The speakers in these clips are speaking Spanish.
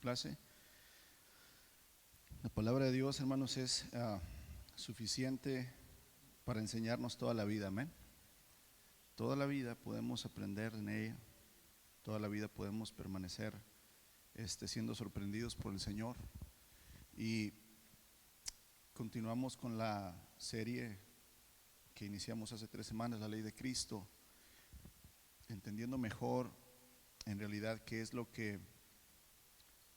clase. La palabra de Dios, hermanos, es suficiente para enseñarnos toda la vida, amén. Toda la vida podemos aprender en ella, toda la vida podemos permanecer siendo sorprendidos por el Señor. Y continuamos con la serie que iniciamos hace 3 semanas, la ley de Cristo, entendiendo mejor en realidad qué es lo que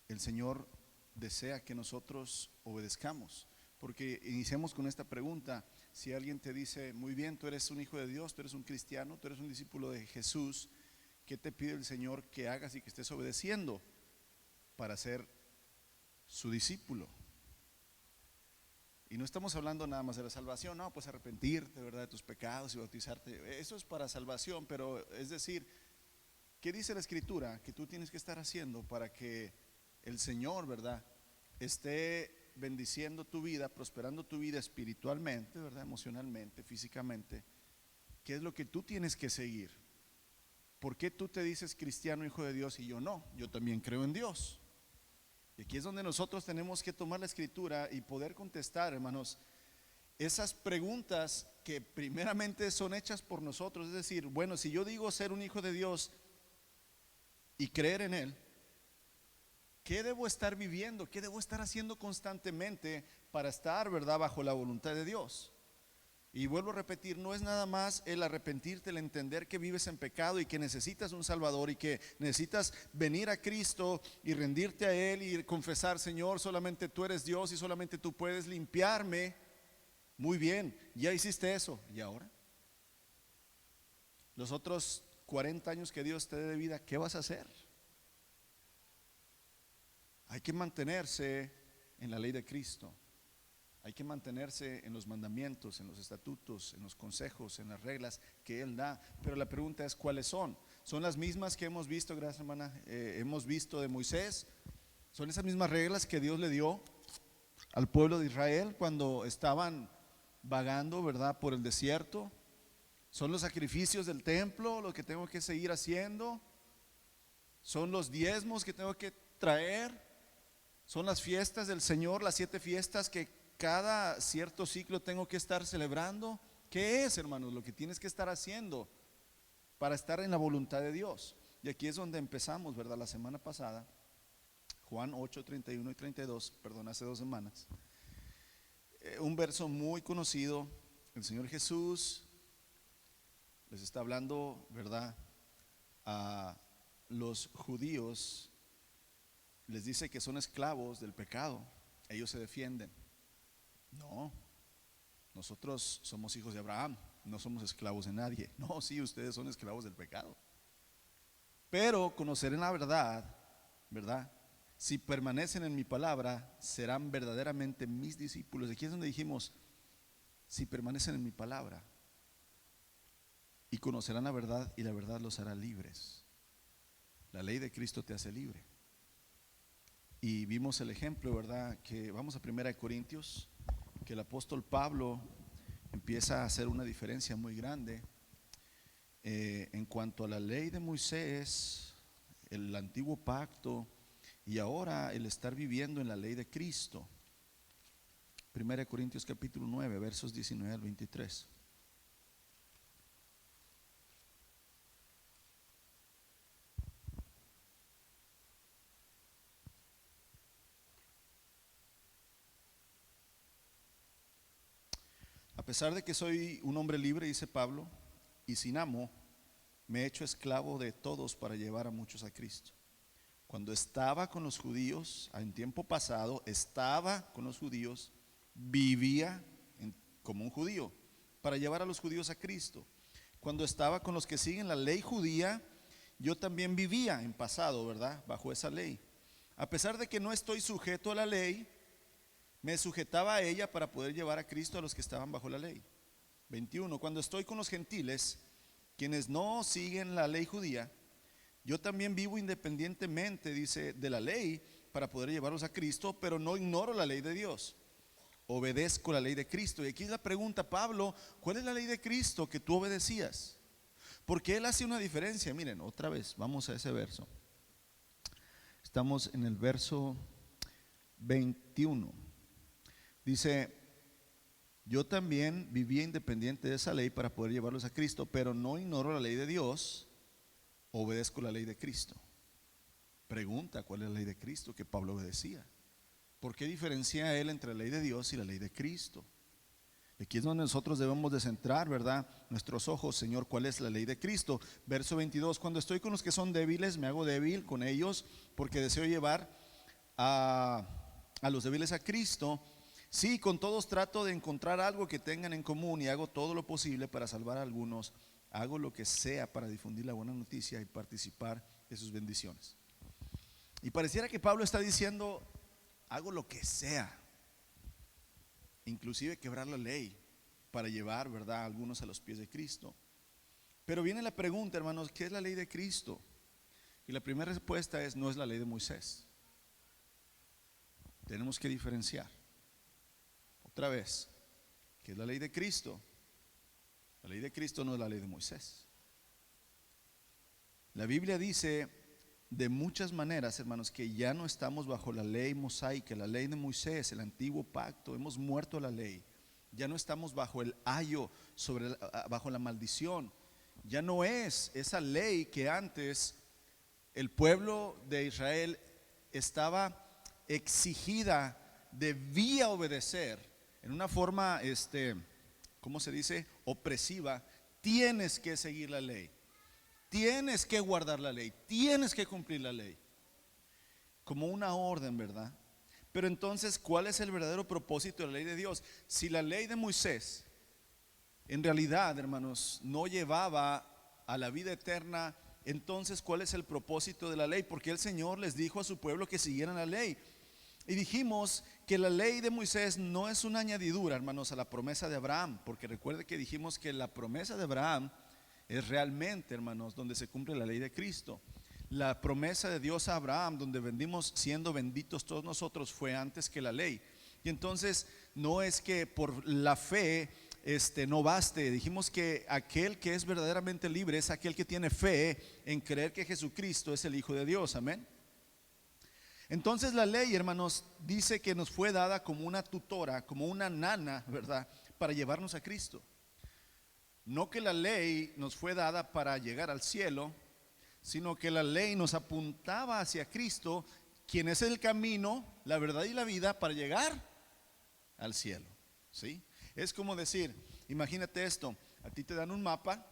el Señor desea que nosotros obedezcamos. Porque iniciamos con esta pregunta: si alguien te dice, muy bien, tú eres un hijo de Dios, tú eres un cristiano, tú eres un discípulo de Jesús, ¿qué te pide el Señor que hagas y que estés obedeciendo para ser su discípulo? Y no estamos hablando nada más de la salvación, no, pues arrepentirte, ¿verdad?, de tus pecados y bautizarte, eso es para salvación, pero es decir, ¿qué dice la Escritura que tú tienes que estar haciendo para que el Señor, ¿verdad?, esté bendiciendo tu vida, prosperando tu vida espiritualmente, ¿verdad?, emocionalmente, físicamente? ¿Qué es lo que tú tienes que seguir? ¿Por qué tú te dices cristiano, hijo de Dios, y yo no? Yo también creo en Dios. Y aquí es donde nosotros tenemos que tomar la Escritura y poder contestar, hermanos, esas preguntas que primeramente son hechas por nosotros. Es decir, bueno, si yo digo ser un hijo de Dios y creer en Él, ¿qué debo estar viviendo? ¿Qué debo estar haciendo constantemente para estar, ¿verdad?, bajo la voluntad de Dios? Y vuelvo a repetir, no es nada más el arrepentirte, el entender que vives en pecado y que necesitas un Salvador y que necesitas venir a Cristo y rendirte a Él y confesar: Señor, solamente tú eres Dios y solamente tú puedes limpiarme. Muy bien, ya hiciste eso, ¿y ahora? Los otros 40 años que Dios te dé de vida, ¿qué vas a hacer? Hay que mantenerse en la ley de Cristo. Hay que mantenerse en los mandamientos, en los estatutos, en los consejos, en las reglas que Él da. Pero la pregunta es, ¿cuáles son? ¿Son las mismas que hemos visto, gracias hermana, hemos visto de Moisés? ¿Son esas mismas reglas que Dios le dio al pueblo de Israel cuando estaban vagando, ¿verdad?, por el desierto? ¿Son los sacrificios del templo lo que tengo que seguir haciendo? ¿Son los diezmos que tengo que traer? ¿Son las fiestas del Señor, las 7 fiestas que cada cierto ciclo tengo que estar celebrando? ¿Qué es, hermanos, lo que tienes que estar haciendo para estar en la voluntad de Dios? Y aquí es donde empezamos, ¿verdad?, la semana pasada, Juan 8, 31 y 32, perdón, hace 2 semanas. Un verso muy conocido. El Señor Jesús les está hablando, ¿verdad?, a los judíos. Les dice que son esclavos del pecado. Ellos se defienden: no, nosotros somos hijos de Abraham, no somos esclavos de nadie. No, sí, ustedes son esclavos del pecado, pero conocerán la verdad, ¿verdad? Si permanecen en mi palabra, serán verdaderamente mis discípulos. Aquí es donde dijimos, si permanecen en mi palabra, y conocerán la verdad, y la verdad los hará libres. La ley de Cristo te hace libre. Y vimos el ejemplo, ¿verdad?, que vamos a 1 Corintios, que el apóstol Pablo empieza a hacer una diferencia muy grande en cuanto a la ley de Moisés, el antiguo pacto, y ahora el estar viviendo en la ley de Cristo. 1 Corintios capítulo 9, versos 19 al 23. A pesar de que soy un hombre libre, dice Pablo, y sin amo, me he hecho esclavo de todos para llevar a muchos a Cristo. Cuando estaba con los judíos, en tiempo pasado, estaba con los judíos, vivía como un judío para llevar a los judíos a Cristo. Cuando estaba con los que siguen la ley judía, yo también vivía en pasado, ¿verdad?, bajo esa ley. A pesar de que no estoy sujeto a la ley, me sujetaba a ella para poder llevar a Cristo a los que estaban bajo la ley. 21. Cuando estoy con los gentiles, quienes no siguen la ley judía, yo también vivo independientemente, dice, de la ley para poder llevarlos a Cristo, pero no ignoro la ley de Dios. Obedezco la ley de Cristo. Y aquí es la pregunta, Pablo, ¿cuál es la ley de Cristo que tú obedecías? Porque él hace una diferencia. Miren, otra vez, vamos a ese verso. Estamos en el verso 21. Dice: yo también vivía independiente de esa ley para poder llevarlos a Cristo, pero no ignoro la ley de Dios, obedezco la ley de Cristo. Pregunta: ¿cuál es la ley de Cristo que Pablo obedecía? ¿Por qué diferencia él entre la ley de Dios y la ley de Cristo? Aquí es donde nosotros debemos de centrar, ¿verdad?, nuestros ojos. Señor, ¿cuál es la ley de Cristo? Verso 22: cuando estoy con los que son débiles, me hago débil con ellos, porque deseo llevar a los débiles a Cristo. Sí, con todos trato de encontrar algo que tengan en común, y hago todo lo posible para salvar a algunos. Hago lo que sea para difundir la buena noticia y participar de sus bendiciones. Y pareciera que Pablo está diciendo: hago lo que sea, inclusive quebrar la ley, para llevar, ¿verdad?, a algunos a los pies de Cristo. Pero viene la pregunta, hermanos: ¿qué es la ley de Cristo? Y la primera respuesta es: no es la ley de Moisés. Tenemos que diferenciar. Otra vez, ¿qué es la ley de Cristo? La ley de Cristo no es la ley de Moisés. La Biblia dice de muchas maneras, hermanos, que ya no estamos bajo la ley mosaica, la ley de Moisés, el antiguo pacto. Hemos muerto a la ley. Ya no estamos bajo el ayo, bajo la maldición. Ya no es esa ley que antes el pueblo de Israel estaba exigida, debía obedecer en una forma, ¿cómo se dice?, opresiva. Tienes que seguir la ley, tienes que guardar la ley, tienes que cumplir la ley, como una orden, ¿verdad? Pero entonces, ¿cuál es el verdadero propósito de la ley de Dios? Si la ley de Moisés en realidad, hermanos, no llevaba a la vida eterna, entonces ¿cuál es el propósito de la ley? Porque el Señor les dijo a su pueblo que siguieran la ley. Y dijimos que la ley de Moisés no es una añadidura, hermanos, a la promesa de Abraham. Porque recuerde que dijimos que la promesa de Abraham es realmente, hermanos, donde se cumple la ley de Cristo. La promesa de Dios a Abraham, donde vendimos siendo benditos todos nosotros, fue antes que la ley. Y entonces no es que por la fe no baste. Dijimos que aquel que es verdaderamente libre es aquel que tiene fe en creer que Jesucristo es el Hijo de Dios. Amén. Entonces la ley, hermanos, dice que nos fue dada como una tutora, como una nana, ¿verdad?, para llevarnos a Cristo. No que la ley nos fue dada para llegar al cielo, sino que la ley nos apuntaba hacia Cristo, quien es el camino, la verdad y la vida para llegar al cielo. ¿Sí? Es como decir, imagínate esto: a ti te dan un mapa,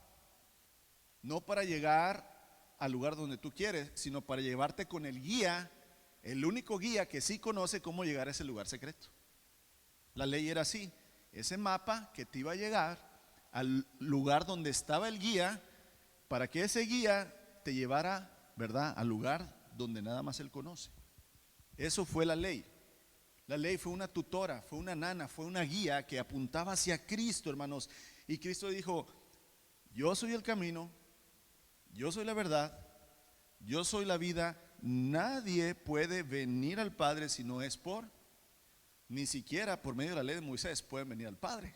no para llegar al lugar donde tú quieres, sino para llevarte con el guía, el único guía que sí conoce cómo llegar a ese lugar secreto. La ley era así: ese mapa que te iba a llegar al lugar donde estaba el guía, para que ese guía te llevara, ¿verdad?, al lugar donde nada más él conoce. Eso fue la ley. La ley fue una tutora, fue una nana, fue una guía que apuntaba hacia Cristo, hermanos. Y Cristo dijo: yo soy el camino, yo soy la verdad, yo soy la vida. Nadie puede venir al Padre si no es ni siquiera por medio de la ley de Moisés pueden venir al Padre.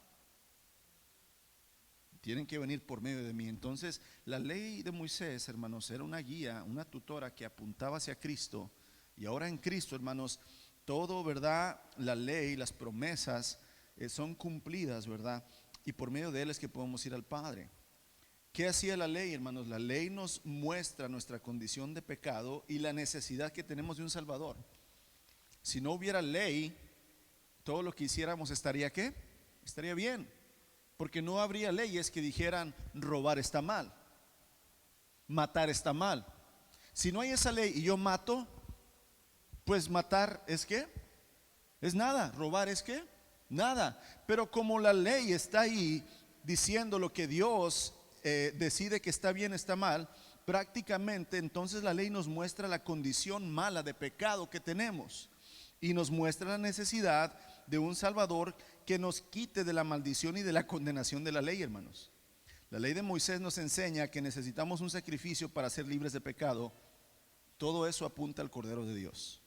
Tienen que venir por medio de mí. Entonces la ley de Moisés, hermanos, era una guía, una tutora que apuntaba hacia Cristo. Y ahora en Cristo, hermanos, todo, ¿verdad?, la ley, las promesas son cumplidas, ¿verdad? Y por medio de él es que podemos ir al Padre. ¿Qué hacía la ley, hermanos? La ley nos muestra nuestra condición de pecado y la necesidad que tenemos de un Salvador. Si no hubiera ley, todo lo que hiciéramos estaría ¿qué? Estaría bien. Porque no habría leyes que dijeran: robar está mal, matar está mal. Si no hay esa ley y yo mato, pues matar es ¿qué? Es nada. Robar es ¿qué? Nada. Pero como la ley está ahí diciendo lo que Dios decide que está bien, está mal, prácticamente entonces la ley nos muestra la condición mala de pecado que tenemos y nos muestra la necesidad de un Salvador que nos quite de la maldición y de la condenación de la ley, hermanos. La ley de Moisés nos enseña que necesitamos un sacrificio para ser libres de pecado. Todo eso apunta al Cordero de Dios.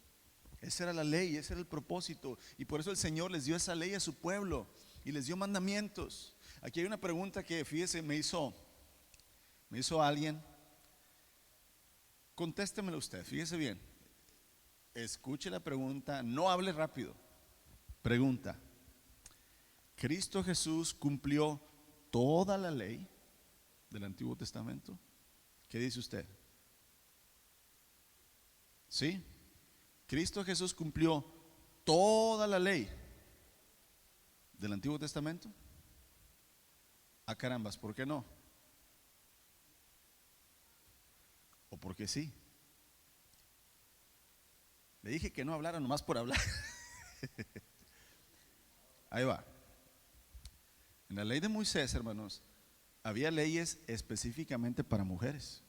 Esa era la ley, ese era el propósito. Y por eso el Señor les dio esa ley a su pueblo y les dio mandamientos. Aquí hay una pregunta que, fíjese, me hizo alguien. Contéstemelo usted, fíjese bien. Escuche la pregunta, no hable rápido. Pregunta: ¿Cristo Jesús cumplió toda la ley del Antiguo Testamento? ¿Qué dice usted? ¿Sí? ¿Cristo Jesús cumplió toda la ley del Antiguo Testamento? Ah, carambas, ¿por qué no? ¿O por qué sí? Le dije que no hablara nomás por hablar. Ahí va. En la ley de Moisés, hermanos, había leyes específicamente para mujeres.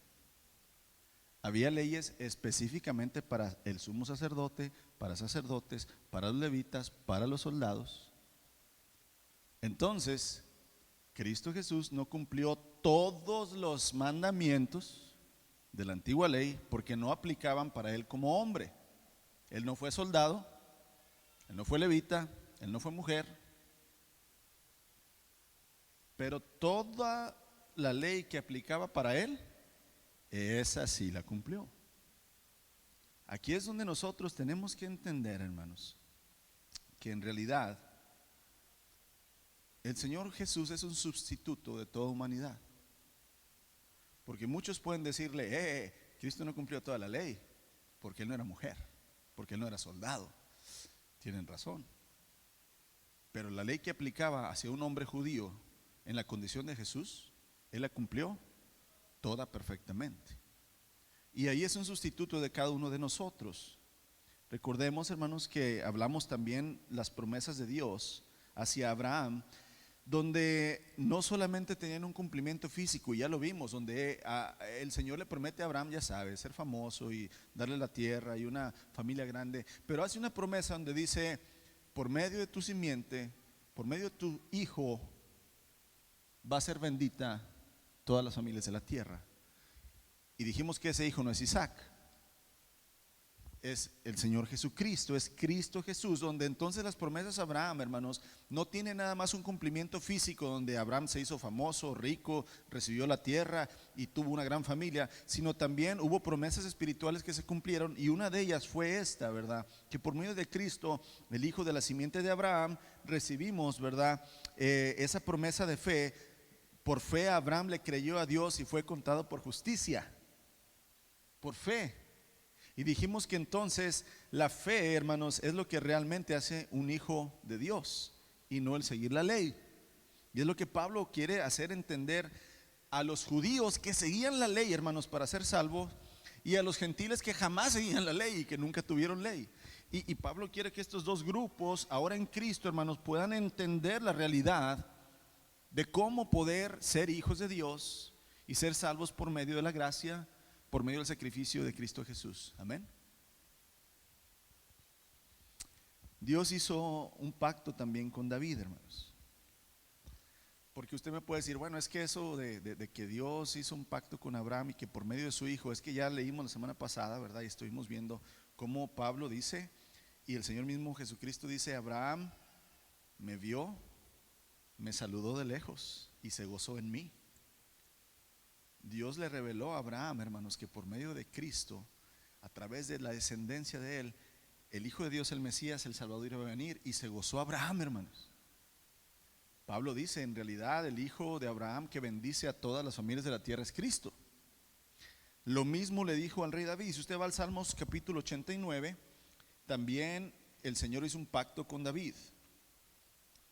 Había leyes específicamente para el sumo sacerdote, para sacerdotes, para los levitas, para los soldados. Entonces, Cristo Jesús no cumplió todos los mandamientos de la antigua ley porque no aplicaban para él como hombre. Él no fue soldado, él no fue levita, él no fue mujer, pero toda la ley que aplicaba para él, esa sí la cumplió. Aquí es donde nosotros tenemos que entender, hermanos, que en realidad el Señor Jesús es un sustituto de toda humanidad. Porque muchos pueden decirle, Cristo no cumplió toda la ley, porque él no era mujer, porque él no era soldado. Tienen razón. Pero la ley que aplicaba hacia un hombre judío en la condición de Jesús, él la cumplió toda perfectamente. Y ahí es un sustituto de cada uno de nosotros. Recordemos, hermanos, que hablamos también las promesas de Dios hacia Abraham, donde no solamente tenían un cumplimiento físico, y ya lo vimos, donde el Señor le promete a Abraham, ya sabes, ser famoso y darle la tierra y una familia grande, pero hace una promesa donde dice: por medio de tu simiente, por medio de tu hijo, va a ser bendita todas las familias de la tierra. Y dijimos que ese hijo no es Isaac, es el Señor Jesucristo, es Cristo Jesús, donde entonces las promesas a Abraham, hermanos, no tienen nada más un cumplimiento físico, donde Abraham se hizo famoso, rico, recibió la tierra y tuvo una gran familia, sino también hubo promesas espirituales que se cumplieron, y una de ellas fue esta, ¿verdad? Que por medio de Cristo, el hijo de la simiente de Abraham, recibimos, ¿verdad? Esa promesa de fe. Por fe Abraham le creyó a Dios y fue contado por justicia. Por fe. Y dijimos que entonces la fe, hermanos, es lo que realmente hace un hijo de Dios y no el seguir la ley. Y es lo que Pablo quiere hacer entender a los judíos que seguían la ley, hermanos, para ser salvos, y a los gentiles que jamás seguían la ley y que nunca tuvieron ley. Y Pablo quiere que estos dos grupos, ahora en Cristo, hermanos, puedan entender la realidad de cómo poder ser hijos de Dios y ser salvos por medio de la gracia, por medio del sacrificio de Cristo Jesús. Amén. Dios hizo un pacto también con David, hermanos. Porque usted me puede decir, bueno, es que eso de que Dios hizo un pacto con Abraham y que por medio de su hijo, es que ya leímos la semana pasada, ¿verdad? Y estuvimos viendo cómo Pablo dice, y el Señor mismo Jesucristo dice: Abraham me vio, me saludó de lejos y se gozó en mí. Dios le reveló a Abraham, hermanos, que por medio de Cristo, a través de la descendencia de él, el Hijo de Dios, el Mesías, el Salvador, iba a venir, y se gozó Abraham, hermanos. Pablo dice: en realidad el Hijo de Abraham que bendice a todas las familias de la tierra es Cristo. Lo mismo le dijo al rey David. Si usted va al Salmos capítulo 89, también el Señor hizo un pacto con David.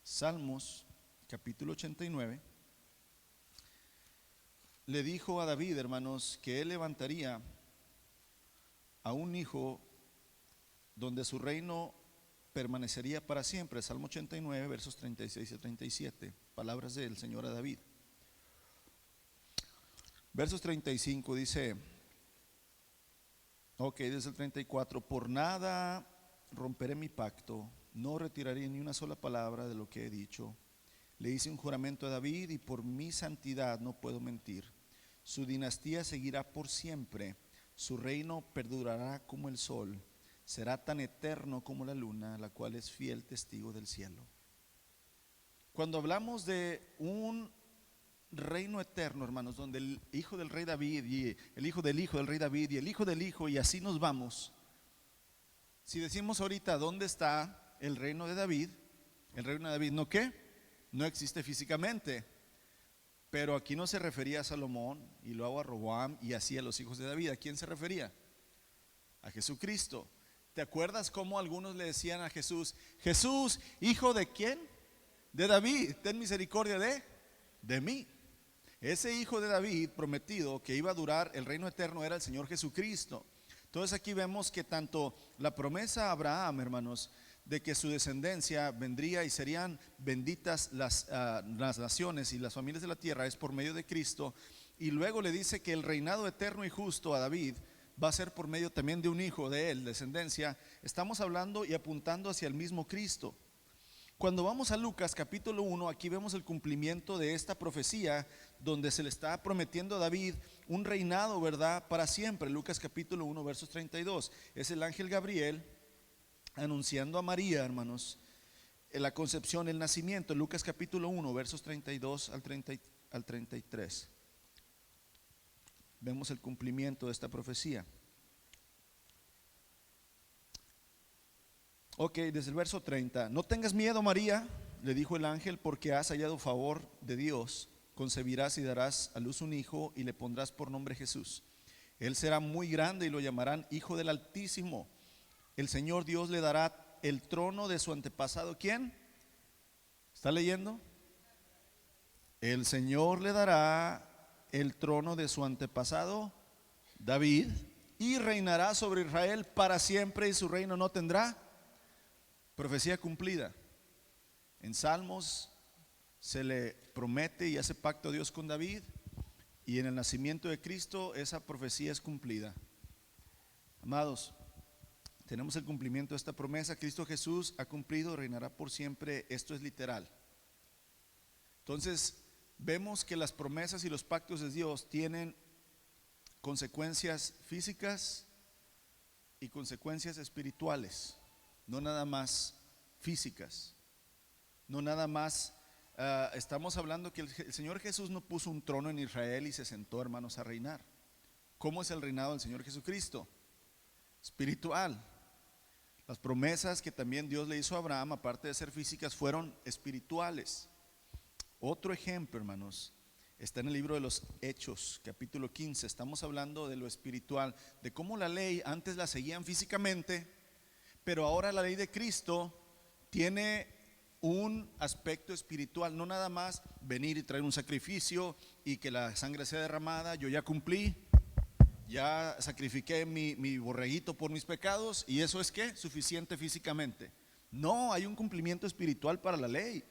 Salmos capítulo 89. Le dijo a David, hermanos, que él levantaría a un hijo donde su reino permanecería para siempre. Salmo 89, versos 36 y 37, palabras del Señor a David. Versos 35 dice, desde el 34: por nada romperé mi pacto, no retiraré ni una sola palabra de lo que he dicho. Le hice un juramento a David y por mi santidad no puedo mentir. Su dinastía seguirá por siempre, su reino perdurará como el sol, será tan eterno como la luna, la cual es fiel testigo del cielo. Cuando hablamos de un reino eterno, hermanos, donde el hijo del rey David y el hijo del rey David y el hijo del hijo, y así nos vamos, Si decimos ahorita dónde está el reino de David, el reino de David no qué, no existe físicamente, pero aquí no se refería a Salomón y luego a Roboam y así a los hijos de David. ¿A quién se refería? A Jesucristo. ¿Te acuerdas cómo algunos le decían a Jesús: Jesús, hijo de quién? De David, ten misericordia de mí. Ese hijo de David prometido que iba a durar el reino eterno era el Señor Jesucristo. Entonces aquí vemos que tanto la promesa a Abraham, hermanos, de que su descendencia vendría y serían benditas las naciones y las familias de la tierra, es por medio de Cristo. Y luego le dice que el reinado eterno y justo a David va a ser por medio también de un hijo de él, descendencia. Estamos hablando y apuntando hacia el mismo Cristo. Cuando vamos a Lucas capítulo 1, aquí vemos el cumplimiento de esta profecía donde se le está prometiendo a David un reinado, ¿verdad?, para siempre. Lucas capítulo 1, versos 32. Es el ángel Gabriel anunciando a María, hermanos, la concepción, el nacimiento. Lucas capítulo 1, versos 32 al 33. Vemos el cumplimiento de esta profecía. Ok, desde el verso 30. No tengas miedo, María, le dijo el ángel, porque has hallado favor de Dios. Concebirás y darás a luz un hijo y le pondrás por nombre Jesús. Él será muy grande y lo llamarán Hijo del Altísimo. El Señor Dios le dará el trono de su antepasado. ¿Quién? ¿Está leyendo? El Señor le dará el trono de su antepasado David y reinará sobre Israel para siempre y su reino no tendrá. Profecía cumplida. En Salmos se le promete y hace pacto a Dios con David, y en el nacimiento de Cristo esa profecía es cumplida. Amados, tenemos el cumplimiento de esta promesa. Cristo Jesús ha cumplido, reinará por siempre. Esto es literal. Entonces vemos que las promesas y los pactos de Dios tienen consecuencias físicas y consecuencias espirituales, no nada más físicas, no nada más. Estamos hablando que el Señor Jesús no puso un trono en Israel y se sentó, hermanos, a reinar. ¿Cómo es el reinado del Señor Jesucristo? Espiritual. Las promesas que también Dios le hizo a Abraham, aparte de ser físicas, fueron espirituales. Otro ejemplo, hermanos, está en el libro de los Hechos, capítulo 15. Estamos hablando de lo espiritual, de cómo la ley antes la seguían físicamente, pero ahora la ley de Cristo tiene un aspecto espiritual. No nada más venir y traer un sacrificio y que la sangre sea derramada. Yo ya cumplí, ya sacrifiqué mi borreguito por mis pecados, y eso es ¿qué? Suficiente físicamente. No, hay un cumplimiento espiritual para la ley.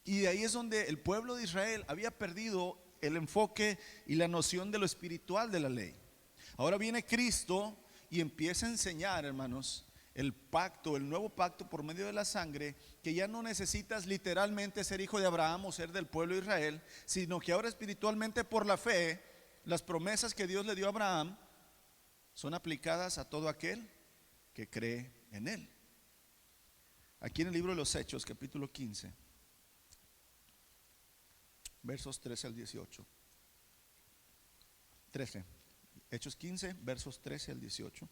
Y de ahí es donde el pueblo de Israel había perdido el enfoque y la noción de lo espiritual de la ley. Ahora viene Cristo y empieza a enseñar, hermanos, el pacto, el nuevo pacto por medio de la sangre, que ya no necesitas literalmente ser hijo de Abraham o ser del pueblo de Israel, sino que ahora espiritualmente por la fe, las promesas que Dios le dio a Abraham son aplicadas a todo aquel que cree en él. Aquí en el libro de los Hechos, capítulo 15, versos 13 al 18. 13. Hechos 15, versos 13 al 18.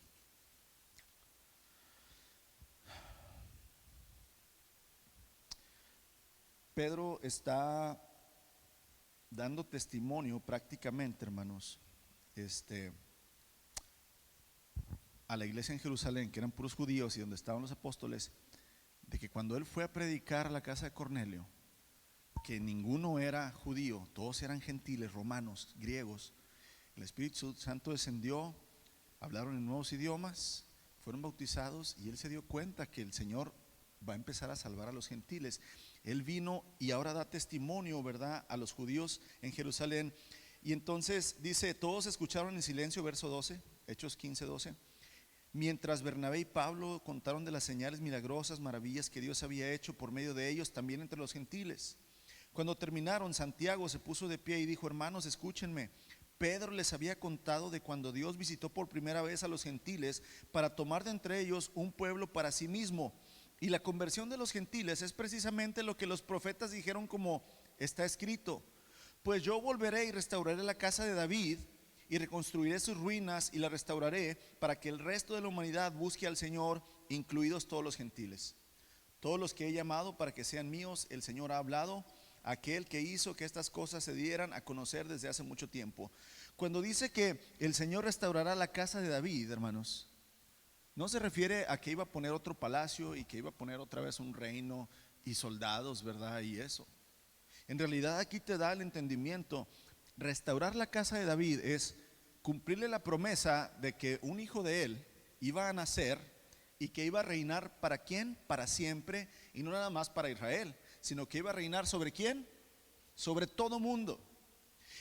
Pedro está dando testimonio prácticamente, hermanos, a la iglesia en Jerusalén, que eran puros judíos y donde estaban los apóstoles, de que cuando él fue a predicar a la casa de Cornelio, que ninguno era judío, todos eran gentiles, romanos, griegos. El Espíritu Santo descendió, hablaron en nuevos idiomas, fueron bautizados, y él se dio cuenta que el Señor va a empezar a salvar a los gentiles. Él vino y ahora da testimonio, ¿verdad?, a los judíos en Jerusalén. Y entonces dice: todos escucharon en silencio, verso 12, Hechos 15, 12. Mientras Bernabé y Pablo contaron de las señales milagrosas, maravillas que Dios había hecho por medio de ellos, también entre los gentiles. Cuando terminaron, Santiago se puso de pie y dijo: hermanos, escúchenme. Pedro les había contado de cuando Dios visitó por primera vez a los gentiles para tomar de entre ellos un pueblo para sí mismo. Y la conversión de los gentiles es precisamente lo que los profetas dijeron, como está escrito: pues yo volveré y restauraré la casa de David y reconstruiré sus ruinas y la restauraré, para que el resto de la humanidad busque al Señor incluidos todos los gentiles. Todos los que he llamado para que sean míos, el Señor ha hablado, aquel que hizo que estas cosas se dieran a conocer desde hace mucho tiempo. Cuando dice que el Señor restaurará la casa de David, hermanos, no se refiere a que iba a poner otro palacio y que iba a poner otra vez un reino y soldados, ¿verdad? Y eso. En realidad aquí te da el entendimiento. Restaurar la casa de David es cumplirle la promesa de que un hijo de él iba a nacer y que iba a reinar ¿para quién? Para siempre, y no nada más para Israel, sino que iba a reinar ¿sobre quién? Sobre todo mundo.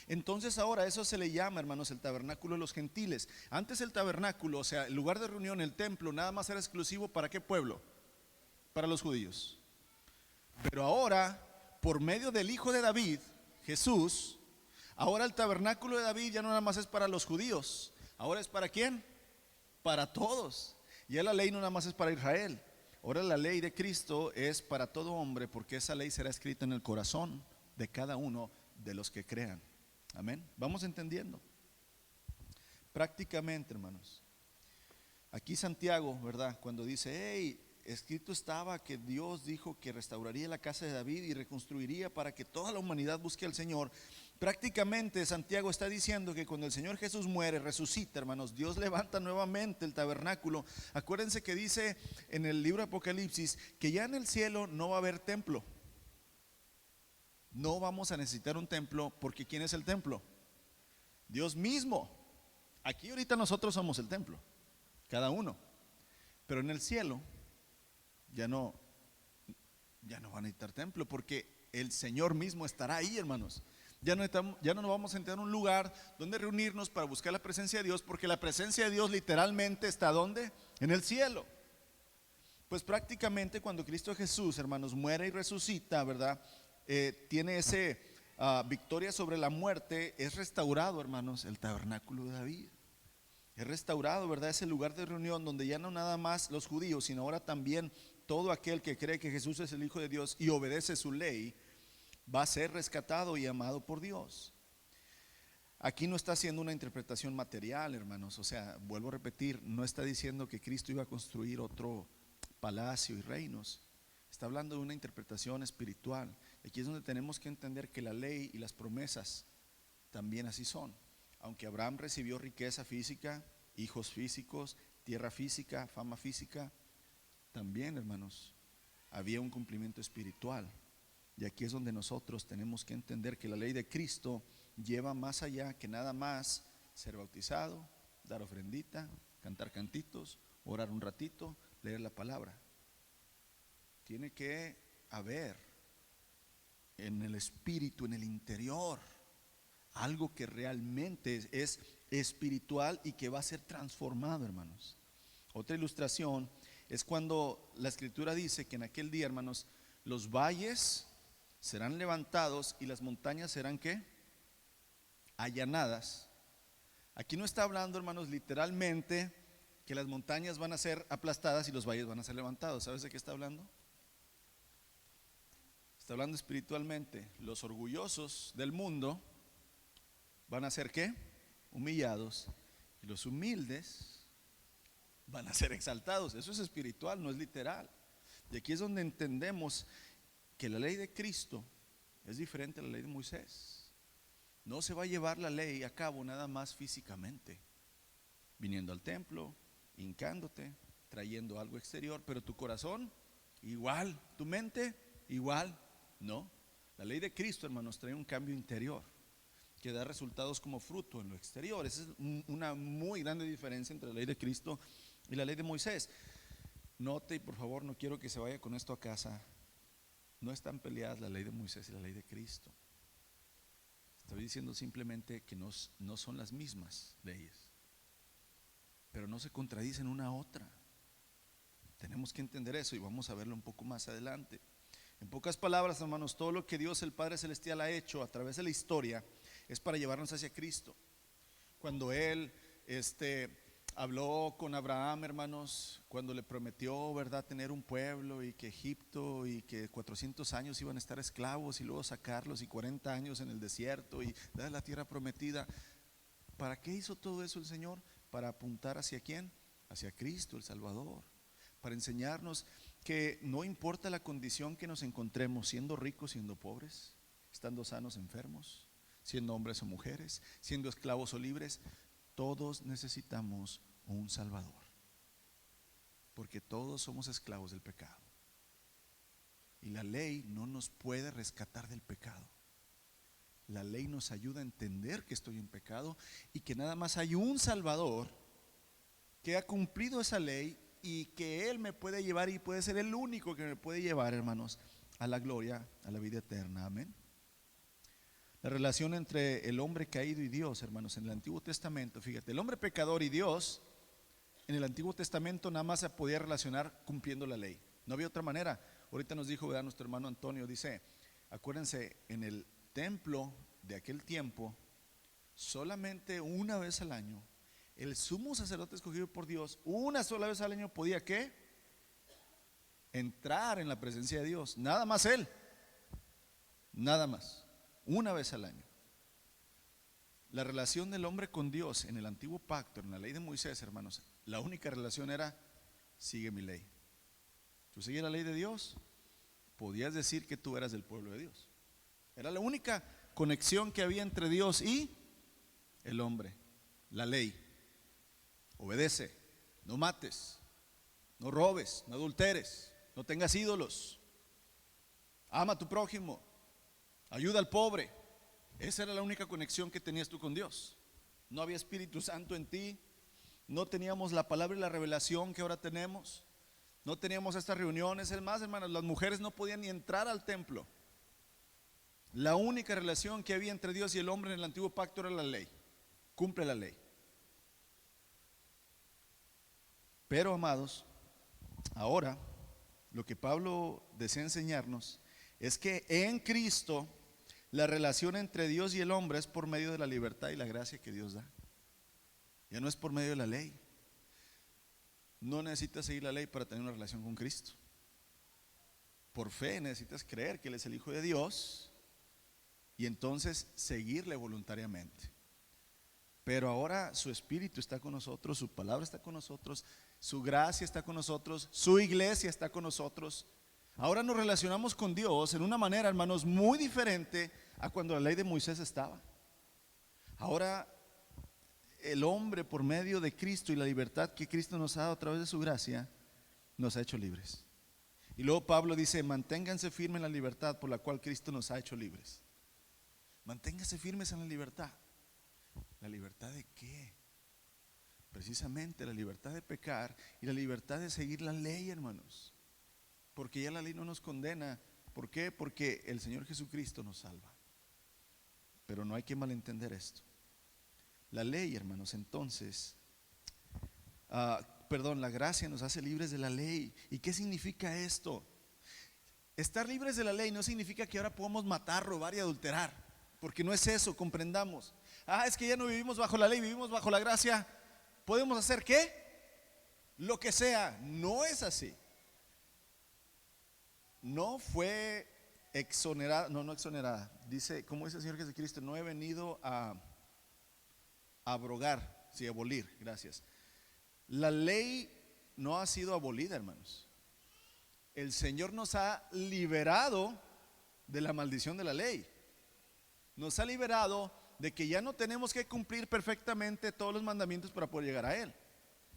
Entonces ahora eso se le llama, hermanos, el tabernáculo de los gentiles. Antes el tabernáculo, o sea, el lugar de reunión, el templo, nada más era exclusivo ¿para qué pueblo? Para los judíos. Pero ahora, por medio del hijo de David, Jesús, ahora el tabernáculo de David ya no nada más es para los judíos. Ahora es ¿para quién? Para todos. Ya la ley no nada más es para Israel. Ahora la ley de Cristo es para todo hombre, porque esa ley será escrita en el corazón de cada uno de los que crean. Amén. Vamos entendiendo. Prácticamente, hermanos. Aquí Santiago, ¿verdad? Cuando dice, hey, escrito estaba que Dios dijo que restauraría la casa de David y reconstruiría para que toda la humanidad busque al Señor. Prácticamente Santiago está diciendo que cuando el Señor Jesús muere, resucita, hermanos, Dios levanta nuevamente el tabernáculo. Acuérdense que dice en el libro de Apocalipsis que ya en el cielo no va a haber templo. No vamos a necesitar un templo, porque ¿quién es el templo? Dios mismo. Aquí ahorita nosotros somos el templo, cada uno. Pero en el cielo ya no van a necesitar templo, porque el Señor mismo estará ahí, hermanos. Ya no nos vamos a entrar en un lugar donde reunirnos para buscar la presencia de Dios, porque la presencia de Dios literalmente está ¿dónde? En el cielo. Pues prácticamente cuando Cristo Jesús, hermanos, muere y resucita, ¿verdad? Tiene ese victoria sobre la muerte, es restaurado, hermanos, el tabernáculo de David. Es restaurado, ¿verdad? Ese lugar de reunión donde ya no nada más los judíos, sino ahora también todo aquel que cree que Jesús es el Hijo de Dios y obedece su ley, va a ser rescatado y amado por Dios. Aquí no está haciendo una interpretación material, hermanos. O sea, vuelvo a repetir, no está diciendo que Cristo iba a construir otro palacio y reinos. Está hablando de una interpretación espiritual. Aquí es donde tenemos que entender que la ley y las promesas también así son. Aunque Abraham recibió riqueza física, hijos físicos, tierra física, fama física, también, hermanos, había un cumplimiento espiritual. Y aquí es donde nosotros tenemos que entender que la ley de Cristo lleva más allá que nada más ser bautizado, dar ofrendita, cantar cantitos, orar un ratito, leer la palabra. Tiene que haber en el espíritu, en el interior, algo que realmente es espiritual y que va a ser transformado, hermanos. Otra ilustración es cuando la escritura dice que en aquel día, hermanos, los valles serán levantados y las montañas serán ¿qué? Allanadas. Aquí no está hablando, hermanos, literalmente que las montañas van a ser aplastadas y los valles van a ser levantados. ¿Sabes de qué está hablando? Está hablando espiritualmente. Los orgullosos del mundo van a ser ¿qué? Humillados, y los humildes van a ser exaltados. Eso es espiritual, no es literal. Y aquí es donde entendemos que la ley de Cristo es diferente a la ley de Moisés. No se va a llevar la ley a cabo nada más físicamente, viniendo al templo, hincándote, trayendo algo exterior, pero tu corazón igual, tu mente igual. No, la ley de Cristo, hermanos, trae un cambio interior que da resultados como fruto en lo exterior. Esa es una muy grande diferencia entre la ley de Cristo y la ley de Moisés. Note, y por favor, no quiero que se vaya con esto a casa, no están peleadas la ley de Moisés y la ley de Cristo. Estoy diciendo simplemente que no son las mismas leyes, pero no se contradicen una a otra. Tenemos que entender eso y vamos a verlo un poco más adelante. En pocas palabras, hermanos, todo lo que Dios el Padre Celestial ha hecho a través de la historia es para llevarnos hacia Cristo. Cuando Él habló con Abraham, hermanos, cuando le prometió, ¿verdad?, tener un pueblo y que Egipto y que 400 años iban a estar esclavos y luego sacarlos y 40 años en el desierto y dar la tierra prometida. ¿Para qué hizo todo eso el Señor? Para apuntar hacia ¿quién? Hacia Cristo, el Salvador. para enseñarnos que no importa la condición que nos encontremos, siendo ricos, siendo pobres, estando sanos, enfermos, siendo hombres o mujeres, siendo esclavos o libres, todos necesitamos un Salvador, porque todos somos esclavos del pecado. Y la ley no nos puede rescatar del pecado. La ley nos ayuda a entender que estoy en pecado y que nada más hay un Salvador que ha cumplido esa ley y que Él me puede llevar, y puede ser el único que me puede llevar, hermanos, a la gloria, a la vida eterna. Amén. La relación entre el hombre caído y Dios, hermanos, en el Antiguo Testamento, fíjate, el hombre pecador y Dios en el Antiguo Testamento nada más se podía relacionar cumpliendo la ley. No había otra manera. Ahorita nos dijo, ¿verdad?, nuestro hermano Antonio, dice, acuérdense, en el templo de aquel tiempo, solamente una vez al año, el sumo sacerdote escogido por Dios, una sola vez al año podía, ¿qué?, entrar en la presencia de Dios. Nada más él, nada más, una vez al año. La relación del hombre con Dios en el antiguo pacto, en la ley de Moisés, hermanos, la única relación era: sigue mi ley. Tú sigues la ley de Dios, podías decir que tú eras del pueblo de Dios. Era la única conexión que había entre Dios y el hombre. La ley: obedece, no mates, no robes, no adulteres, no tengas ídolos, ama a tu prójimo, ayuda al pobre. Esa era la única conexión que tenías tú con Dios. No había Espíritu Santo en ti, no teníamos la palabra y la revelación que ahora tenemos, no teníamos estas reuniones. Es más, hermanos, las mujeres no podían ni entrar al templo. La única relación que había entre Dios y el hombre en el antiguo pacto era la ley. Cumple la ley. Pero, amados, ahora lo que Pablo desea enseñarnos es que en Cristo la relación entre Dios y el hombre es por medio de la libertad y la gracia que Dios da. Ya no es por medio de la ley. No necesitas seguir la ley para tener una relación con Cristo. Por fe necesitas creer que Él es el Hijo de Dios y entonces seguirle voluntariamente. Pero ahora su Espíritu está con nosotros, su palabra está con nosotros, su gracia está con nosotros, su iglesia está con nosotros. Ahora nos relacionamos con Dios en una manera, hermanos, muy diferente a cuando la ley de Moisés estaba. Ahora el hombre, por medio de Cristo y la libertad que Cristo nos ha dado a través de su gracia, nos ha hecho libres. Y luego Pablo dice: manténganse firmes en la libertad por la cual Cristo nos ha hecho libres. Manténganse firmes en la libertad. ¿La libertad de qué? Precisamente la libertad de pecar y la libertad de seguir la ley, hermanos. Porque ya la ley no nos condena. ¿Por qué? Porque el Señor Jesucristo nos salva. Pero no hay que malentender esto. La ley, hermanos, entonces, la gracia nos hace libres de la ley. ¿Y qué significa esto? Estar libres de la ley no significa que ahora podamos matar, robar y adulterar, porque no es eso, comprendamos. Es que ya no vivimos bajo la ley, vivimos bajo la gracia. ¿Podemos hacer qué? Lo que sea. No es así. No fue exonerada, no exonerada. Dice, como dice el Señor Jesucristo, no he venido a abrogar, sí, abolir, gracias. La ley no ha sido abolida, hermanos. El Señor nos ha liberado de la maldición de la ley. Nos ha liberado de que ya no tenemos que cumplir perfectamente todos los mandamientos para poder llegar a Él.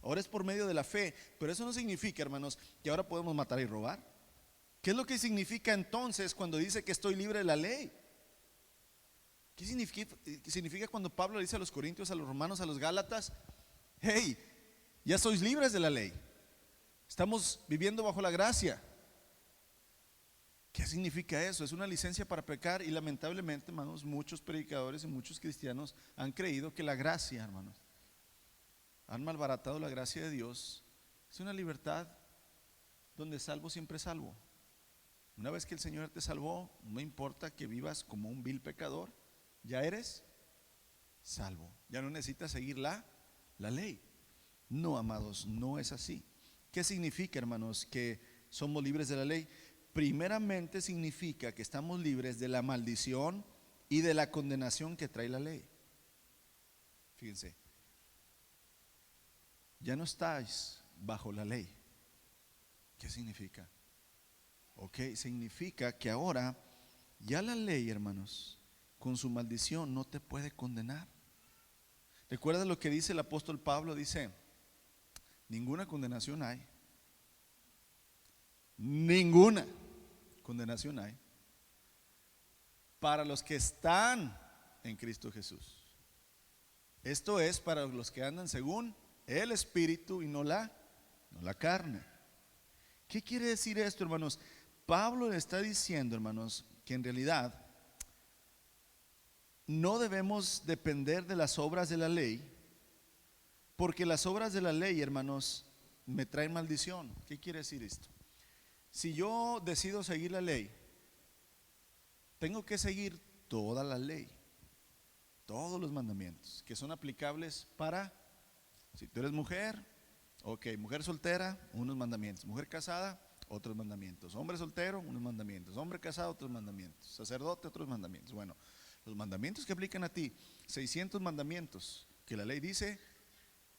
Ahora es por medio de la fe. Pero eso no significa, hermanos, que ahora podemos matar y robar. ¿Qué es lo que significa entonces cuando dice que estoy libre de la ley? ¿Qué significa cuando Pablo le dice a los corintios, a los romanos, a los gálatas: hey, ya sois libres de la ley, estamos viviendo bajo la gracia? ¿Qué significa eso? Es una licencia para pecar. Y lamentablemente, hermanos, muchos predicadores y muchos cristianos han creído que la gracia, hermanos, han malbaratado la gracia de Dios. Es una libertad donde salvo siempre salvo. Una vez que el Señor te salvó, no importa que vivas como un vil pecador, ya eres salvo. Ya no necesitas seguir la ley. No, amados, no es así. ¿Qué significa, hermanos, que somos libres de la ley? Primeramente significa que estamos libres de la maldición y de la condenación que trae la ley. Fíjense, ya no estáis bajo la ley, ¿Qué significa? Ok, significa que ahora ya la ley, hermanos, con su maldición no te puede condenar. ¿Recuerdas lo que dice el apóstol Pablo? Dice, ninguna condenación hay. Ninguna condenación hay para los que están en Cristo Jesús. Esto es para los que andan según el Espíritu y no la carne. ¿Qué quiere decir esto, hermanos? Pablo le está diciendo, hermanos, que en realidad no debemos depender de las obras de la ley, porque las obras de la ley, hermanos, me traen maldición. ¿Qué quiere decir esto? Si yo decido seguir la ley, tengo que seguir toda la ley, todos los mandamientos que son aplicables para, si tú eres mujer, ok, mujer soltera, unos mandamientos, mujer casada, otros mandamientos, hombre soltero, unos mandamientos, hombre casado, otros mandamientos, sacerdote, otros mandamientos. Bueno, los mandamientos que aplican a ti, 600 mandamientos que la ley dice,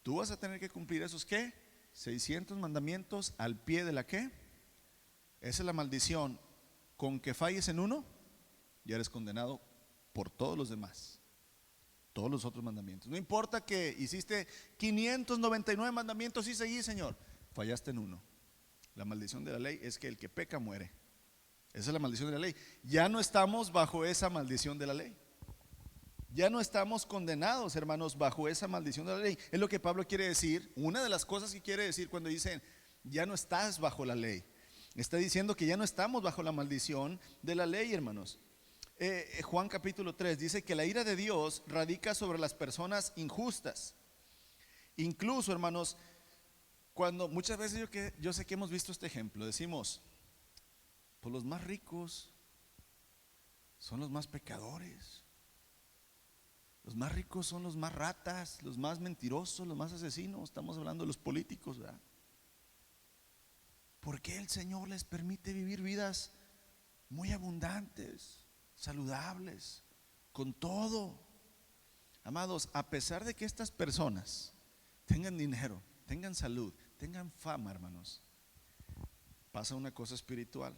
tú vas a tener que cumplir esos, ¿qué? 600 mandamientos al pie de la ¿qué? Esa es la maldición. Con que falles en uno, ya eres condenado por todos los demás, todos los otros mandamientos. No importa que hiciste 599 mandamientos y seguí, Señor, fallaste en uno. La maldición de la ley es que el que peca muere. Esa es la maldición de la ley. Ya no estamos bajo esa maldición de la ley. Ya no estamos condenados, hermanos, bajo esa maldición de la ley. Es lo que Pablo quiere decir. Una de las cosas que quiere decir cuando dicen ya no estás bajo la ley, está diciendo que ya no estamos bajo la maldición de la ley, hermanos. Juan capítulo 3 dice que la ira de Dios radica sobre las personas injustas. Incluso, hermanos, cuando muchas veces yo sé que hemos visto este ejemplo, decimos, pues los más ricos son los más pecadores, los más ricos son los más ratas, los más mentirosos, los más asesinos. Estamos hablando de los políticos, ¿verdad? ¿Por qué el Señor les permite vivir vidas muy abundantes, saludables, con todo? Amados, a pesar de que estas personas tengan dinero, tengan salud, tengan fama, hermanos, pasa una cosa espiritual.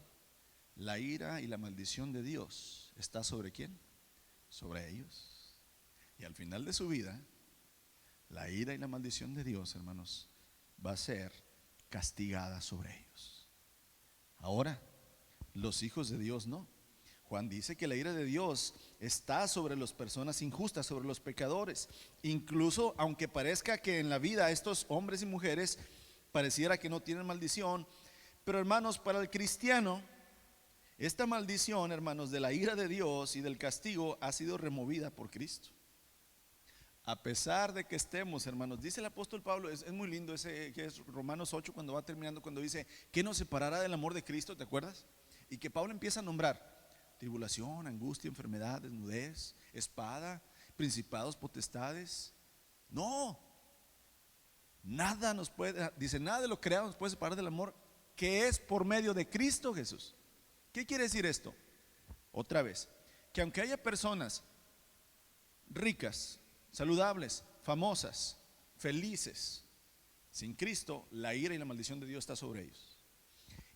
La ira y la maldición de Dios está ¿sobre quién? Sobre ellos. Y al final de su vida, la ira y la maldición de Dios, hermanos, va a ser castigada sobre ellos. Ahora, los hijos de Dios no. Juan dice que la ira de Dios está sobre las personas injustas, sobre los pecadores. Incluso aunque parezca que en la vida estos hombres y mujeres pareciera que no tienen maldición, pero hermanos, para el cristiano, esta maldición, hermanos, de la ira de Dios y del castigo ha sido removida por Cristo. A pesar de que estemos, hermanos, dice el apóstol Pablo, es muy lindo ese que es Romanos 8 cuando va terminando, cuando dice, ¿qué nos separará del amor de Cristo? ¿Te acuerdas? Y que Pablo empieza a nombrar tribulación, angustia, enfermedad, desnudez, espada, principados, potestades. No, nada nos puede, dice, nada de lo creado nos puede separar del amor que es por medio de Cristo Jesús. ¿Qué quiere decir esto? Otra vez, que aunque haya personas ricas, saludables, famosas, felices, sin Cristo, la ira y la maldición de Dios está sobre ellos.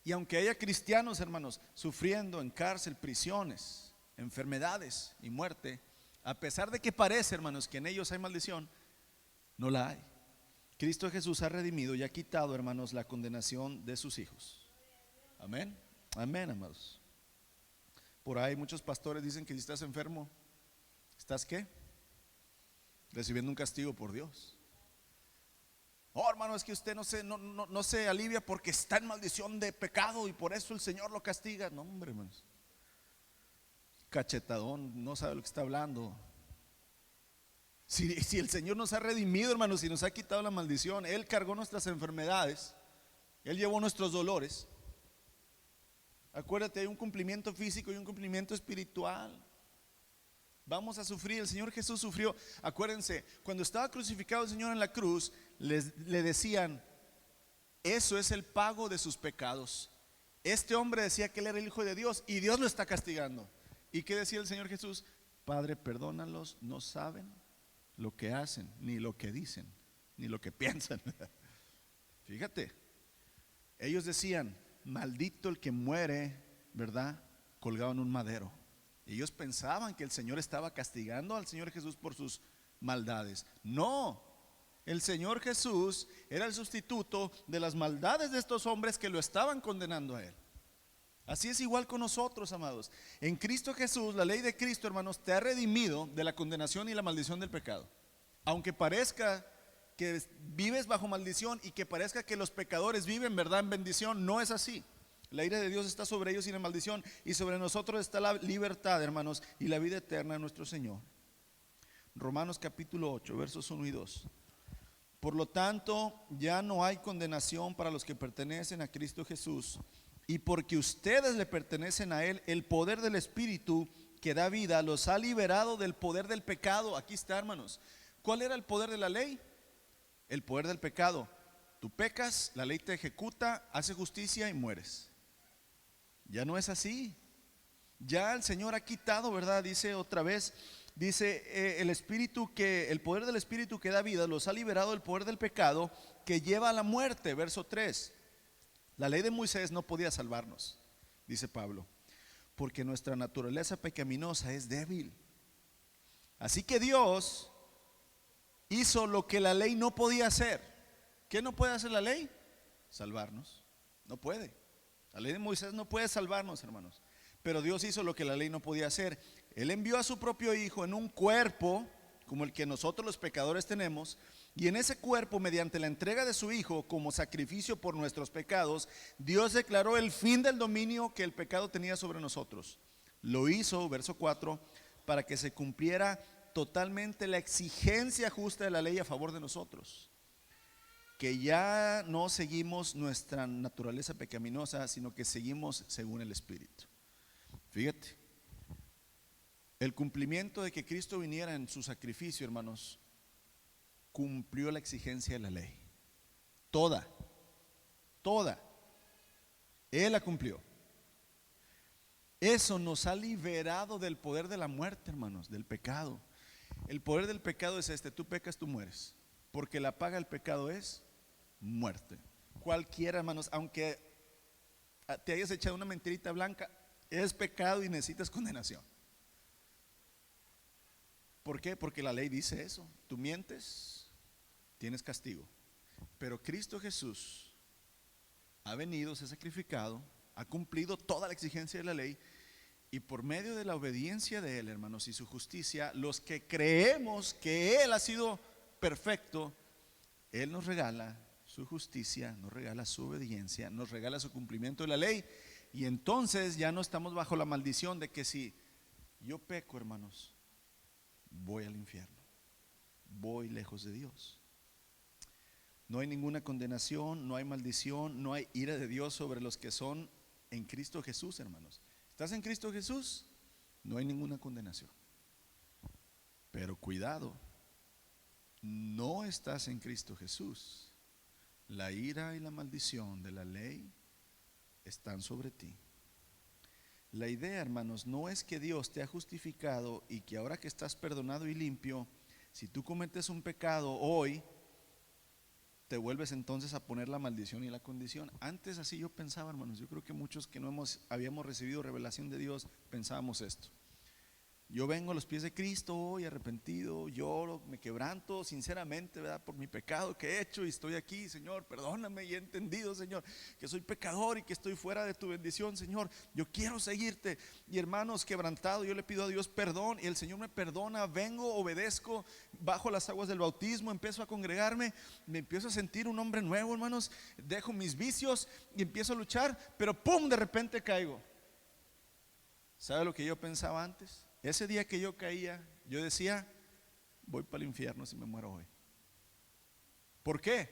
Y aunque haya cristianos, hermanos, sufriendo en cárcel, prisiones, enfermedades y muerte, a pesar de que parece, hermanos, que en ellos hay maldición, no la hay. Cristo Jesús ha redimido y ha quitado, hermanos, la condenación de sus hijos. Amén. Amén, amados. Por ahí muchos pastores dicen que si estás enfermo, ¿estás qué? Recibiendo un castigo por Dios. Oh, hermano, es que usted no se alivia porque está en maldición de pecado y por eso el Señor lo castiga. No, hombre, hermanos, cachetadón, no sabe lo que está hablando. Si el Señor nos ha redimido, hermanos, si nos ha quitado la maldición, Él cargó nuestras enfermedades, Él llevó nuestros dolores. Acuérdate, hay un cumplimiento físico y un cumplimiento espiritual. Vamos a sufrir, el Señor Jesús sufrió. Acuérdense, cuando estaba crucificado el Señor en la cruz, le decían, eso es el pago de sus pecados. Este hombre decía que él era el Hijo de Dios y Dios lo está castigando. ¿Y qué decía el Señor Jesús? Padre, perdónalos, no saben lo que hacen, ni lo que dicen, ni lo que piensan. Fíjate, Ellos decían, maldito el que muere, ¿verdad?, colgado en un madero. Ellos pensaban que el Señor estaba castigando al Señor Jesús por sus maldades. No, el Señor Jesús era el sustituto de las maldades de estos hombres que lo estaban condenando a Él. Así es igual con nosotros, amados. En Cristo Jesús, la ley de Cristo, hermanos, te ha redimido de la condenación y la maldición del pecado. Aunque parezca que vives bajo maldición y que parezca que los pecadores viven, ¿verdad?, en bendición, no es así. La ira de Dios está sobre ellos y la maldición, y sobre nosotros está la libertad, hermanos, y la vida eterna de nuestro Señor. Romanos capítulo 8, versos 1 y 2. Por lo tanto, ya no hay condenación para los que pertenecen a Cristo Jesús, y porque ustedes le pertenecen a Él, el poder del Espíritu que da vida los ha liberado del poder del pecado. Aquí está, hermanos. ¿Cuál era el poder de la ley? El poder del pecado. Tú pecas, la ley te ejecuta, hace justicia y mueres. Ya no es así. Ya el Señor ha quitado, ¿verdad? Dice otra vez, dice el poder del Espíritu que da vida los ha liberado del poder del pecado que lleva a la muerte. Verso 3. La ley de Moisés no podía salvarnos, dice Pablo, porque nuestra naturaleza pecaminosa es débil. Así que Dios hizo lo que la ley no podía hacer. ¿Qué no puede hacer la ley? Salvarnos. No puede. La ley de Moisés no puede salvarnos, hermanos. Pero Dios hizo lo que la ley no podía hacer. Él envió a su propio Hijo en un cuerpo como el que nosotros los pecadores tenemos, y en ese cuerpo, mediante la entrega de su Hijo como sacrificio por nuestros pecados, Dios declaró el fin del dominio que el pecado tenía sobre nosotros. Lo hizo, verso 4, para que se cumpliera totalmente la exigencia justa de la ley a favor de nosotros, que ya no seguimos nuestra naturaleza pecaminosa, sino que seguimos según el Espíritu. Fíjate, el cumplimiento de que Cristo viniera en su sacrificio, hermanos, cumplió la exigencia de la ley. Toda. Él la cumplió. Eso nos ha liberado del poder de la muerte, hermanos, del pecado. El poder del pecado es tú pecas, tú mueres, porque la paga del pecado es muerte. Cualquiera, hermanos, aunque te hayas echado una mentirita blanca, es pecado y necesitas condenación. ¿Por qué? Porque la ley dice eso. Tú mientes, tienes castigo. Pero Cristo Jesús ha venido, se ha sacrificado, ha cumplido toda la exigencia de la ley, y por medio de la obediencia de Él, hermanos, y su justicia, los que creemos que Él ha sido perfecto, Él nos regala su justicia, nos regala su obediencia, nos regala su cumplimiento de la ley. Y entonces ya no estamos bajo la maldición de que si yo peco, hermanos, voy al infierno, voy lejos de Dios. No hay ninguna condenación, no hay maldición, no hay ira de Dios sobre los que son en Cristo Jesús, hermanos. ¿Estás en Cristo Jesús? No hay ninguna condenación. Pero cuidado, no estás en Cristo Jesús. La ira y la maldición de la ley están sobre ti. La idea, hermanos, no es que Dios te ha justificado y que ahora que estás perdonado y limpio, si tú cometes un pecado hoy, te vuelves entonces a poner la maldición y la condición. Antes así yo pensaba, hermanos. Yo creo que muchos que no habíamos recibido revelación de Dios pensábamos esto. Yo vengo a los pies de Cristo hoy arrepentido, lloro, me quebranto sinceramente, ¿verdad?, por mi pecado que he hecho, y estoy aquí, Señor, perdóname, y he entendido, Señor, que soy pecador y que estoy fuera de tu bendición, Señor, yo quiero seguirte. Y hermanos, quebrantado, yo le pido a Dios perdón, y el Señor me perdona, vengo, obedezco, bajo las aguas del bautismo, empiezo a congregarme, me empiezo a sentir un hombre nuevo, hermanos, dejo mis vicios y empiezo a luchar, pero ¡pum!, de repente caigo. ¿Sabe lo que yo pensaba antes? Ese día que yo caía, yo decía, voy para el infierno si me muero hoy. ¿Por qué?